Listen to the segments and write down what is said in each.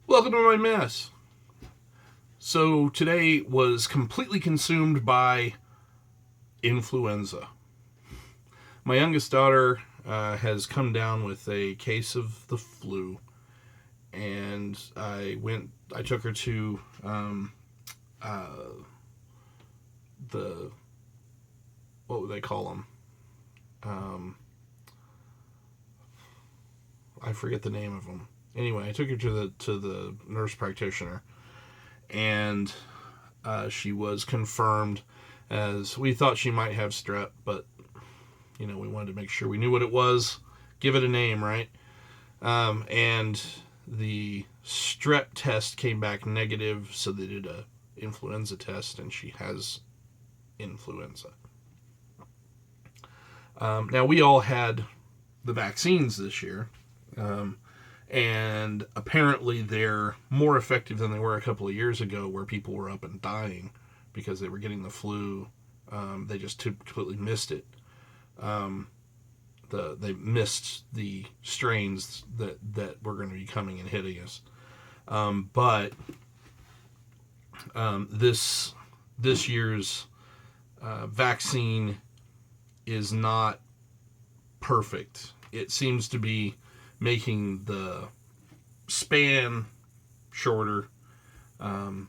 Welcome to my mess. So today was completely consumed by influenza. My youngest daughter has come down with a case of the flu, and I took her to uh, the, what would they call them? Um, I forget the name of them. Anyway, I took her to the nurse practitioner, and she was confirmed, as we thought she might have strep, but we wanted to make sure we knew what it was, give it a name, right? And the strep test came back negative, so they did a influenza test, and she has influenza. Now, we all had the vaccines this year, um, and apparently they're more effective than they were a couple of years ago, where people were up and dying because they were getting the flu. They just completely missed it. Um, they missed the strains that were going to be coming and hitting us. But this year's vaccine is not perfect. It seems to be making the span shorter.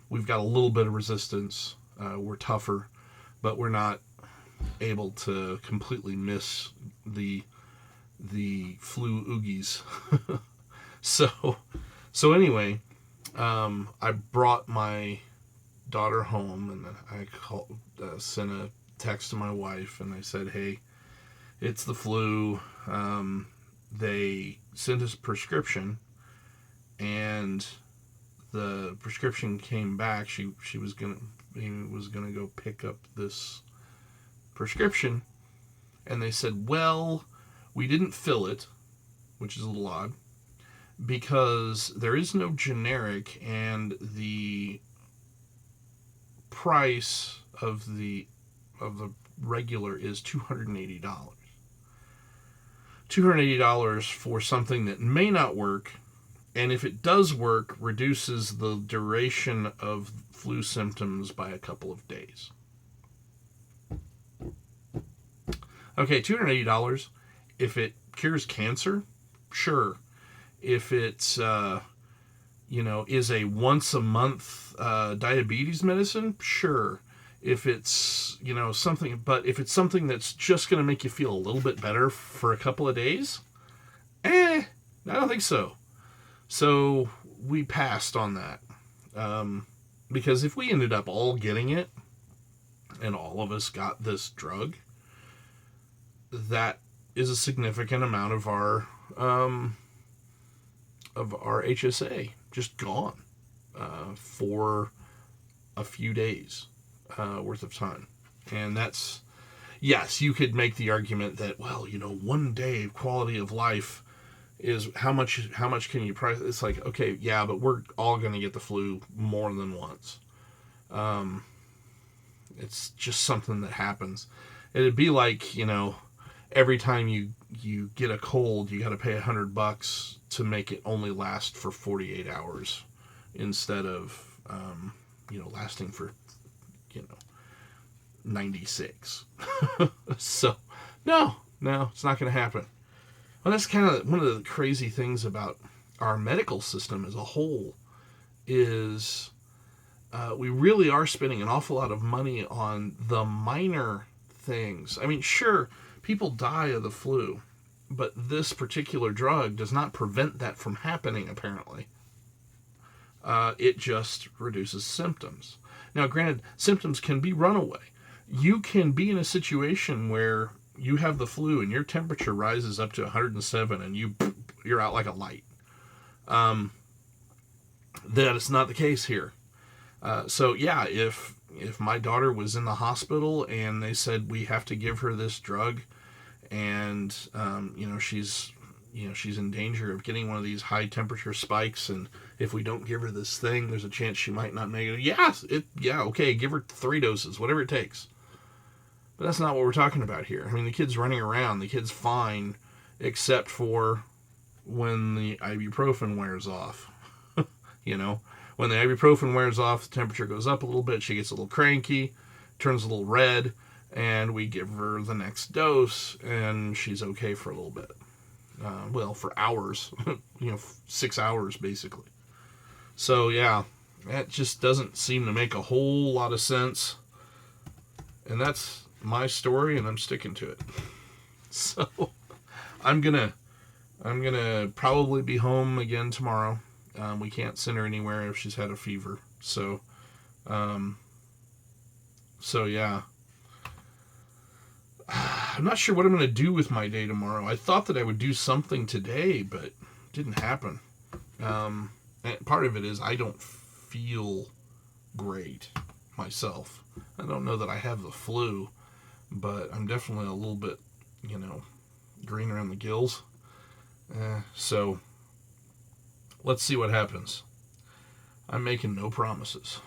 We've got a little bit of resistance. We're tougher, but we're not able to completely miss the flu oogies. so anyway, I brought my daughter home, and sent a text to my wife, and I said, "Hey, it's the flu." They sent us a prescription, and the prescription came back. She was gonna go pick up this prescription, and they said, "Well, we didn't fill it," which is a little odd, because there is no generic, and the price of the regular is $280. $280 for something that may not work, and if it does work, reduces the duration of flu symptoms by a couple of days. Okay, $280. If it cures cancer, sure. If it's is a once a month diabetes medicine, sure. If it's something, but if it's something that's just going to make you feel a little bit better for a couple of days, I don't think so. So we passed on that, because if we ended up all getting it, and all of us got this drug, that is a significant amount of our HSA just gone for a few days worth of time. And that's, yes, you could make the argument that, well, one day of quality of life is how much can you price? It's like, okay, yeah, but we're all going to get the flu more than once. It's just something that happens. It'd be like, every time you get a cold, you got to pay $100 to make it only last for 48 hours instead of lasting for 96. So no, it's not going to happen. Well, that's kind of one of the crazy things about our medical system as a whole, is we really are spending an awful lot of money on the minor things. I mean, sure, people die of the flu, but this particular drug does not prevent that from happening, apparently. It just reduces symptoms. Now, granted, symptoms can be runaway. You can be in a situation where you have the flu and your temperature rises up to 107 and you're out like a light. That is not the case here. So yeah, if my daughter was in the hospital and they said we have to give her this drug, and she's in danger of getting one of these high temperature spikes, and if we don't give her this thing, there's a chance she might not make it. Okay, give her 3 doses, whatever it takes. But that's not what we're talking about here. I mean, the kid's running around, the kid's fine, except for when the ibuprofen wears off. you know. When the ibuprofen wears off, the temperature goes up a little bit, she gets a little cranky, turns a little red, and we give her the next dose, and she's okay for a little bit. For hours, 6 hours basically. So yeah, that just doesn't seem to make a whole lot of sense. And that's my story, and I'm sticking to it. So I'm gonna probably be home again tomorrow. We can't send her anywhere if she's had a fever. So yeah. I'm not sure what I'm going to do with my day tomorrow. I thought that I would do something today, but it didn't happen. And part of it is I don't feel great myself. I don't know that I have the flu, but I'm definitely a little bit, green around the gills. So let's see what happens. I'm making no promises.